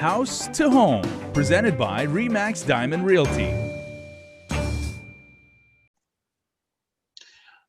House to Home, presented by RE/MAX Diamond Realty.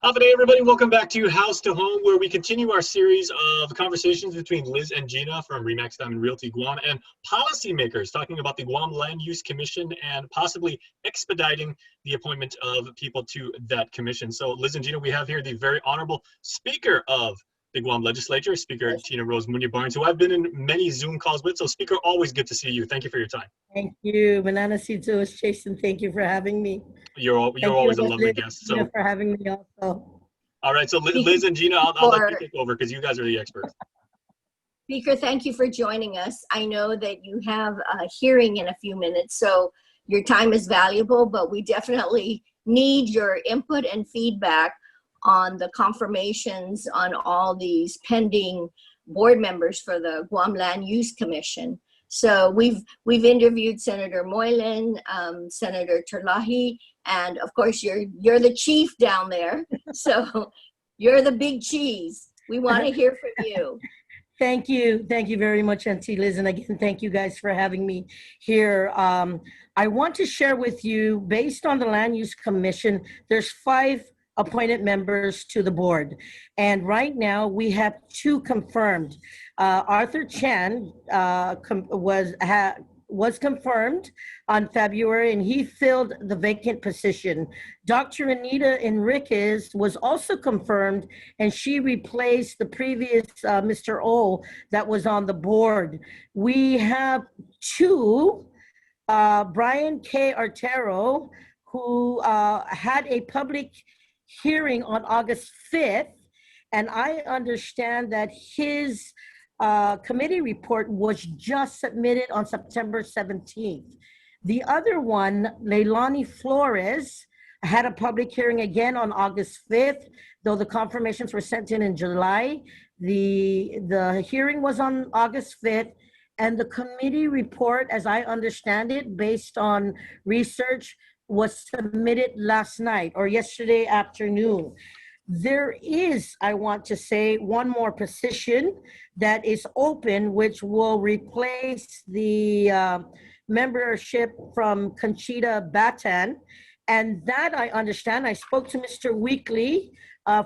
Howdy, everybody. Welcome back to House to Home, where we continue our series of conversations between Liz and Gina from RE/MAX Diamond Realty Guam and policymakers talking about the Guam Land Use Commission and possibly expediting the appointment of people to that commission. So Liz and Gina, we have here the very honorable Speaker of the Guam Legislature, Speaker Tina Rose Munya-Barnes, who I've been in many Zoom calls with. So Speaker, always good to see you. Thank you for your time. Thank you. Banana Seeds, Jason, thank you for having me. You're always a lovely guest. So for having me also. All right, so Liz and Gina, I'll let you take over because you guys are the experts. Speaker, thank you for joining us. I know that you have a hearing in a few minutes, so your time is valuable, but we definitely need your input and feedback on the confirmations on all these pending board members for the Guam Land Use Commission. So we've interviewed Senator Moylan, Senator Terlahi, and of course you're the chief down there. So you're the big cheese. We want to hear from you. Thank you very much, Auntie Liz, and again, thank you guys for having me here. I want to share with you, based on the Land Use Commission, there's 5 appointed members to the board. And right now we have 2 confirmed. Arthur Chan was confirmed on February, and he filled the vacant position. Dr. Anita Enriquez was also confirmed, and she replaced the previous Mr. O that was on the board. We have 2, Brian K. Artero, who had a public hearing on August 5th, and I understand that his committee report was just submitted on September 17th. The other one, Leilani Flores, had a public hearing again on August 5th, though the confirmations were sent in July. The hearing was on August 5th, and the committee report, as I understand it, based on research, was submitted last night or yesterday afternoon. There is, I want to say, one more position that is open, which will replace the membership from Conchita Batan. And that I understand, I spoke to Mr. Weekly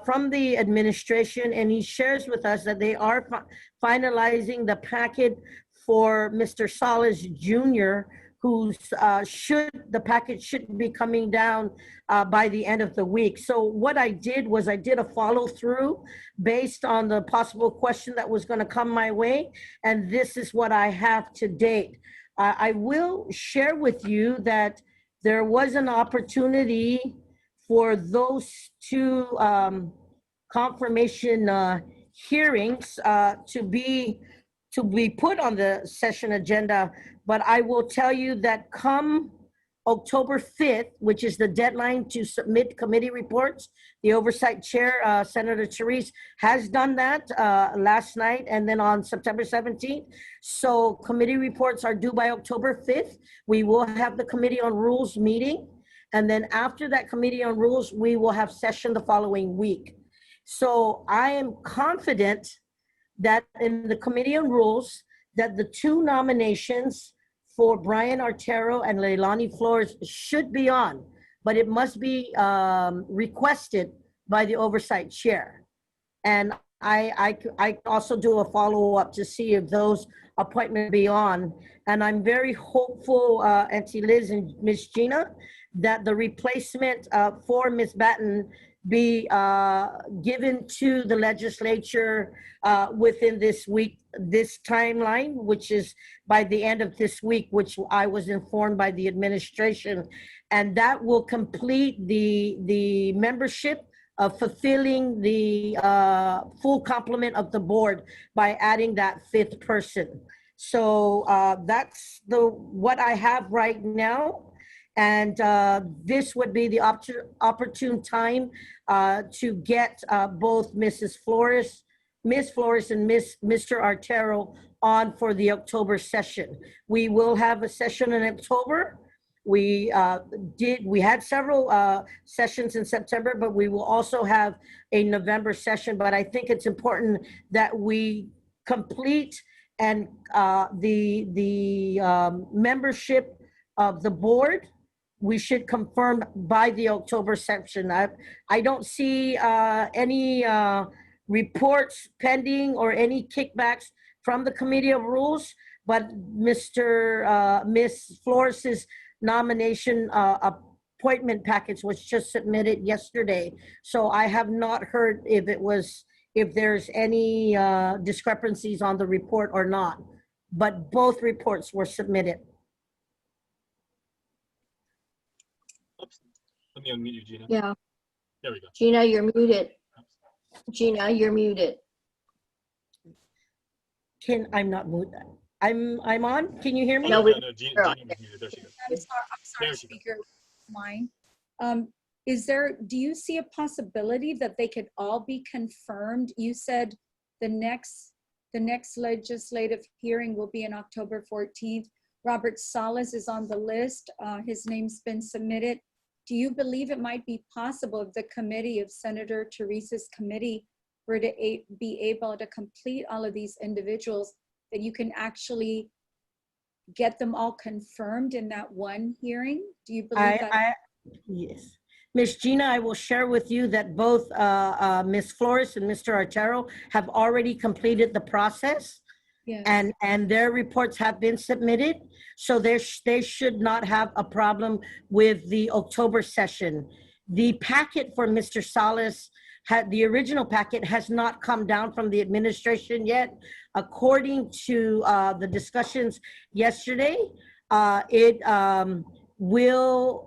from the administration, and he shares with us that they are finalizing the packet for Mr. Salas Jr., whose the package should be coming down by the end of the week. So what I did was I did a follow through based on the possible question that was gonna come my way, and this is what I have to date. I will share with you that there was an opportunity for those 2 confirmation hearings to be put on the session agenda, but I will tell you that come October 5th, which is the deadline to submit committee reports, the oversight chair, Senator Therese, has done that last night, and then on September 17th. So committee reports are due by October 5th. We will have the Committee on Rules meeting, and then after that Committee on Rules, we will have session the following week. So I am confident that in the Committee on Rules, that the 2 nominations for Brian Artero and Leilani Flores should be on, but it must be requested by the oversight chair. And I also do a follow-up to see if those appointments be on. And I'm very hopeful, Auntie Liz and Ms. Gina, that the replacement for Ms. Batten be given to the legislature within this week, this timeline, which is by the end of this week, which I was informed by the administration. And that will complete the membership of fulfilling the full complement of the board by adding that 5th person. So that's what I have right now. And this would be the opportune time to get both Ms. Flores and Mr. Artero on for the October session. We will have a session in October. We had several sessions in September, but we will also have a November session. But I think it's important that we complete and the membership of the board, we should confirm by the October session. I don't see any reports pending or any kickbacks from the Committee of Rules, but Miss Flores's nomination appointment package was just submitted yesterday. So I have not heard if there's any discrepancies on the report or not, but both reports were submitted. Oops. Let me unmute you, Gina. Yeah. There we go. Gina, you're muted. Gina, you're muted. I'm not muted. I'm on. Can you hear me? No, we- Gina was muted. There she goes. I'm sorry, There she goes. Speaker. Mine. Do you see a possibility that they could all be confirmed? You said the next legislative hearing will be on October 14th. Robert Salas is on the list. His name's been submitted. Do you believe it might be possible if the committee of Senator Teresa's committee were to be able to complete all of these individuals, that you can actually get them all confirmed in that one hearing? Do you believe that? Yes. Ms. Gina, I will share with you that both Ms. Flores and Mr. Artero have already completed the process. Yes. And their reports have been submitted. So they should not have a problem with the October session. The packet for Mr. Salas, the original packet has not come down from the administration yet. According to the discussions yesterday, it will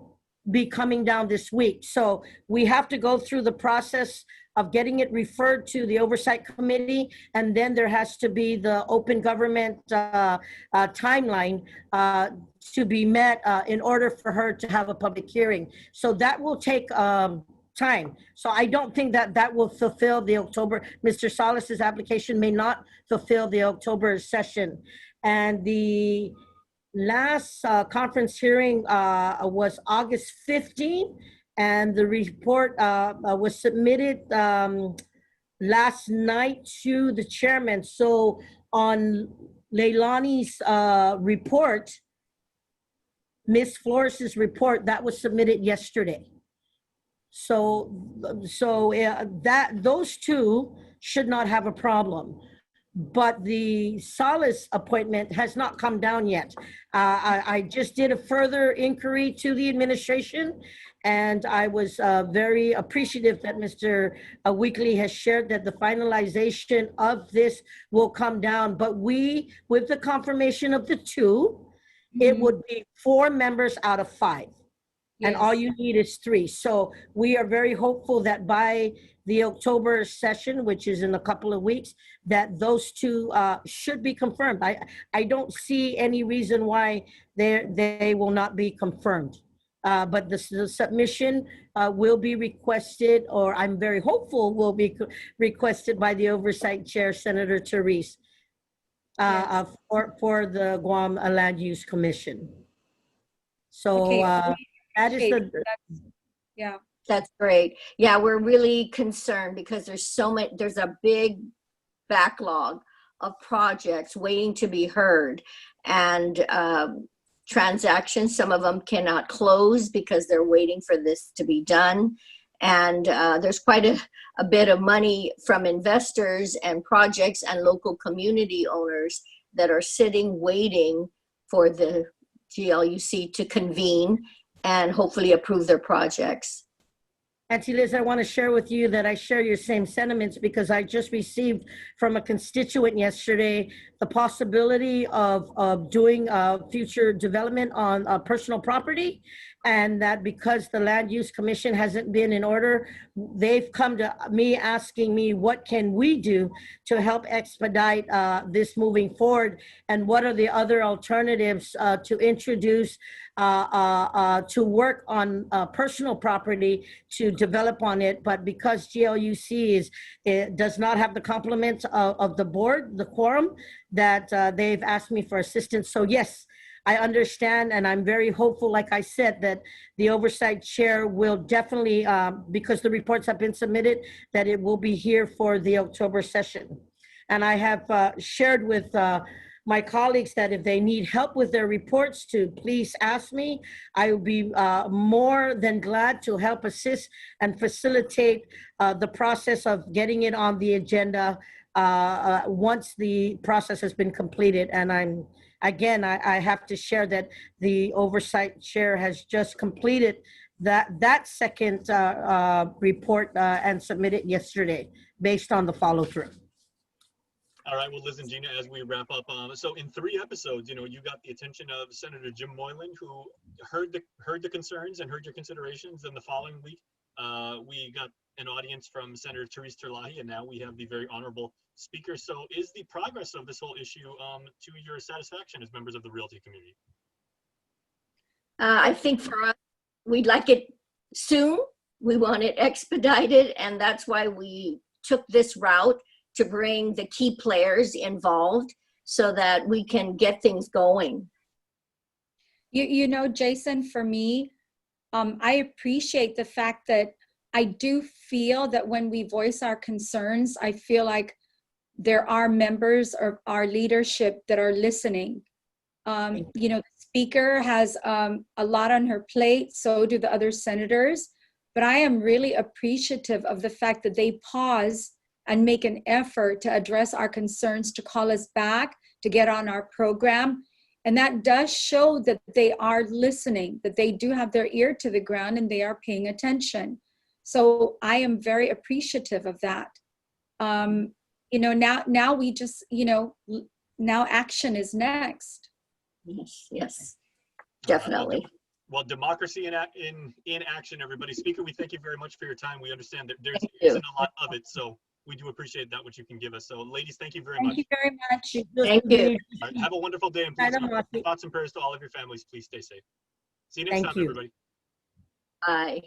be coming down this week. So we have to go through the process of getting it referred to the Oversight Committee, and then there has to be the open government timeline to be met in order for her to have a public hearing. So that will take time. So I don't think that will fulfill the October. Mr. Salas's application may not fulfill the October session. And the last conference hearing was August 15th, and the report was submitted last night to the chairman. So on Leilani's report, Ms. Flores's report, that was submitted yesterday. So those two should not have a problem. But the Salas appointment has not come down yet. I just did a further inquiry to the administration, and I was very appreciative that Mr. Weekly has shared that the finalization of this will come down. But with the confirmation of the two, it would be 4 members out of 5. And all you need is 3. So we are very hopeful that by the October session, which is in a couple of weeks, that those 2 should be confirmed. I don't see any reason why they will not be confirmed. But the submission will be requested, or I'm very hopeful will be requested by the Oversight Chair, Senator Teresa, for the Guam Land Use Commission. So that is yeah. That's great. Yeah, we're really concerned because there's a big backlog of projects waiting to be heard, and transactions, some of them cannot close because they're waiting for this to be done. And there's quite a bit of money from investors and projects and local community owners that are sitting waiting for the GLUC to convene and hopefully approve their projects. Auntie Liz, I want to share with you that I share your same sentiments, because I just received from a constituent yesterday the possibility of doing future development on personal property, and that because the Land Use Commission hasn't been in order, they've come to me asking me, what can we do to help expedite this moving forward, and what are the other alternatives to introduce to work on personal property to develop on it. But because GLUC does not have the complement of the board, the quorum, that they've asked me for assistance. So yes, I understand, and I'm very hopeful, like I said, that the Oversight Chair will definitely, because the reports have been submitted, that it will be here for the October session. And I have shared with my colleagues that if they need help with their reports, to please ask me. I will be more than glad to help assist and facilitate the process of getting it on the agenda once the process has been completed. And I have to share that the oversight chair has just completed that second report and submitted yesterday based on the follow through. All right, well, listen, Gina, as we wrap up, so in 3 episodes, you got the attention of Senator Jim Moylan, who heard the concerns and heard your considerations. And the following week, we got an audience from Senator Therese Terlahi, and now we have the very honorable speaker. So is the progress of this whole issue to your satisfaction as members of the realty community? I think for us, we'd like it soon. We want it expedited, and that's why we took this route, to bring the key players involved so that we can get things going. You know, Jason, for me, I appreciate the fact that I do feel that when we voice our concerns, I feel like there are members of our leadership that are listening. You know, the speaker has a lot on her plate, so do the other senators, but I am really appreciative of the fact that they pause and make an effort to address our concerns, to call us back, to get on our program. And that does show that they are listening, that they do have their ear to the ground and they are paying attention. So I am very appreciative of that. You know, now we just, you know, now action is next. Yes, definitely. Well, democracy in action, everybody. Speaker, we thank you very much for your time. We understand that there isn't a lot of it, so we do appreciate that, what you can give us. So, ladies, thank you very much. Thank you very much. Thank you. All right, have a wonderful day, and please, thoughts and prayers to all of your families. Please stay safe. See you next time, everybody. Bye.